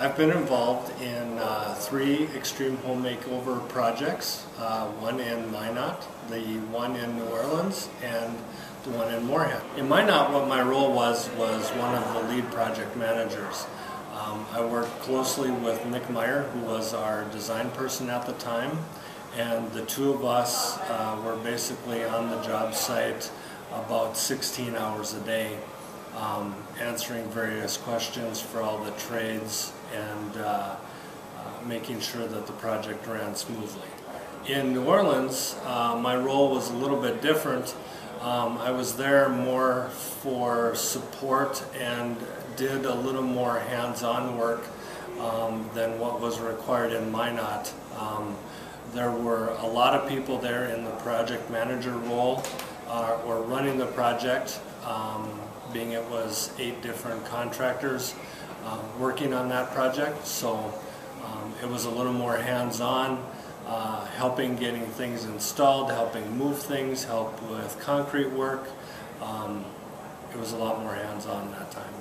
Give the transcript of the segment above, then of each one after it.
I've been involved in 3 Extreme Home Makeover projects, one in Minot, the one in New Orleans, and the one in Moorhead. In Minot, what my role was one of the lead project managers. I worked closely with Nick Meyer, who was our design person at the time, and the two of us were basically on the job site about 16 hours a day, answering various questions for all the trades and making sure that the project ran smoothly. In New Orleans, my role was a little bit different. I was there more for support and did a little more hands-on work than what was required in Minot. There were a lot of people there in the project manager role or running the project, being it was 8 different contractors working on that project, so it was a little more hands-on, helping getting things installed, helping move things, help with concrete work. It was a lot more hands-on that time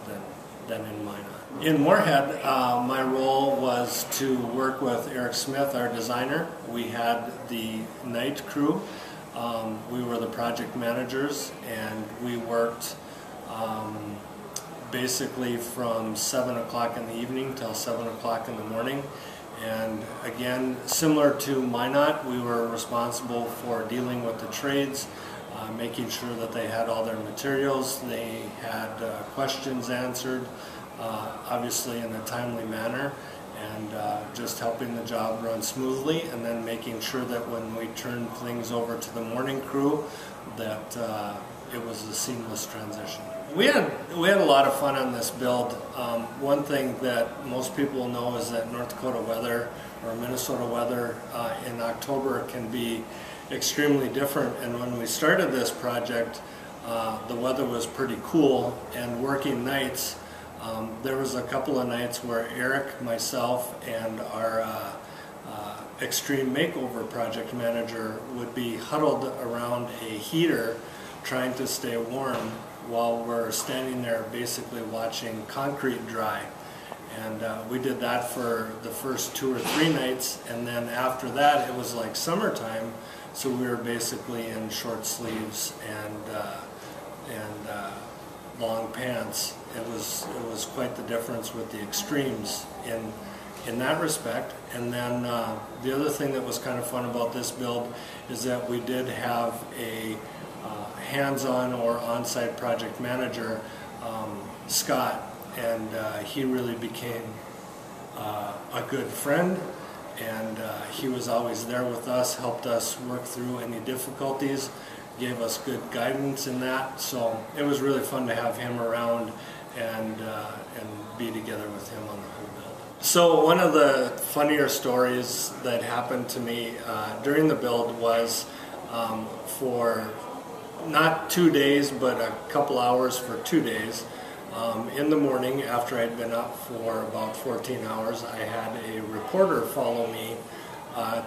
than in Minot. In Moorhead, my role was to work with Eric Smith, our designer. We had the night crew. We were the project managers, and we worked basically from 7 o'clock in the evening till 7 o'clock in the morning. And again, similar to Minot, we were responsible for dealing with the trades, making sure that they had all their materials, they had questions answered, obviously in a timely manner, and just helping the job run smoothly, and then making sure that when we turned things over to the morning crew, that it was a seamless transition. We had a lot of fun on this build. One thing that most people know is that North Dakota weather or Minnesota weather in October can be extremely different, and when we started this project, the weather was pretty cool, and working nights, there was a couple of nights where Eric, myself, and our Extreme Makeover project manager would be huddled around a heater trying to stay warm while we're standing there basically watching concrete dry. And we did that for the first 2 or 3 nights, and then after that it was like summertime, so we were basically in short sleeves and long pants. It was quite the difference with the extremes in that respect. And then the other thing that was kind of fun about this build is that we did have a hands-on or on-site project manager, Scott, and he really became a good friend, and he was always there with us, helped us work through any difficulties, gave us good guidance in that, so it was really fun to have him around and be together with him on the whole build. So one of the funnier stories that happened to me during the build was for not 2 days, but a couple hours for 2 days. In the morning, after I'd been up for about 14 hours, I had a reporter follow me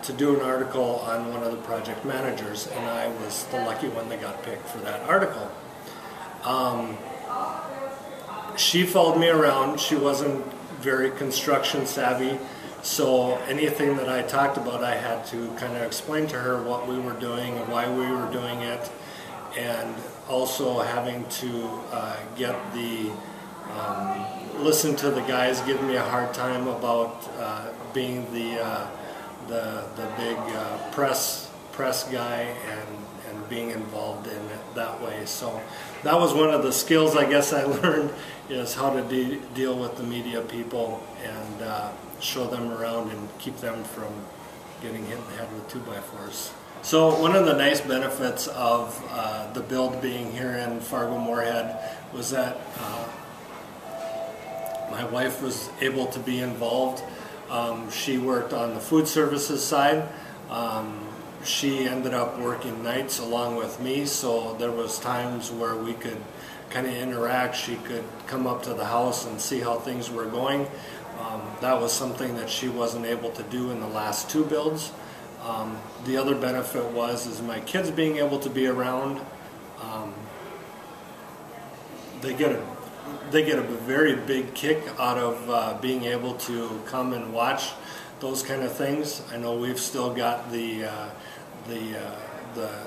to do an article on one of the project managers, and I was the lucky one that got picked for that article. She followed me around. She wasn't very construction savvy, so anything that I talked about, I had to kind of explain to her what we were doing and why we were doing it, and also having to listen to the guys give me a hard time about being the big press guy and being involved in it that way. So that was one of the skills I guess I learned, is how to deal with the media people and show them around and keep them from getting hit in the head with 2x4s. So one of the nice benefits of the build being here in Fargo-Moorhead was that my wife was able to be involved. She worked on the food services side. She ended up working nights along with me, so there was times where we could kind of interact. She could come up to the house and see how things were going. That was something that she wasn't able to do in the last 2 builds. The other benefit was my kids being able to be around. They get they get a very big kick out of being able to come and watch those kind of things. I know we've still got the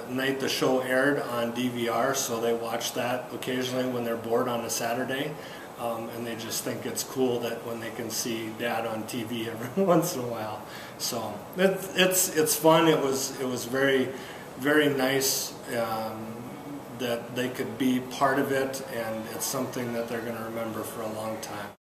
night the show aired on DVR, so they watch that occasionally when they're bored on a Saturday, and they just think it's cool that when they can see Dad on TV every once in a while. So it's fun. It was very, very nice that they could be part of it, and it's something that they're going to remember for a long time.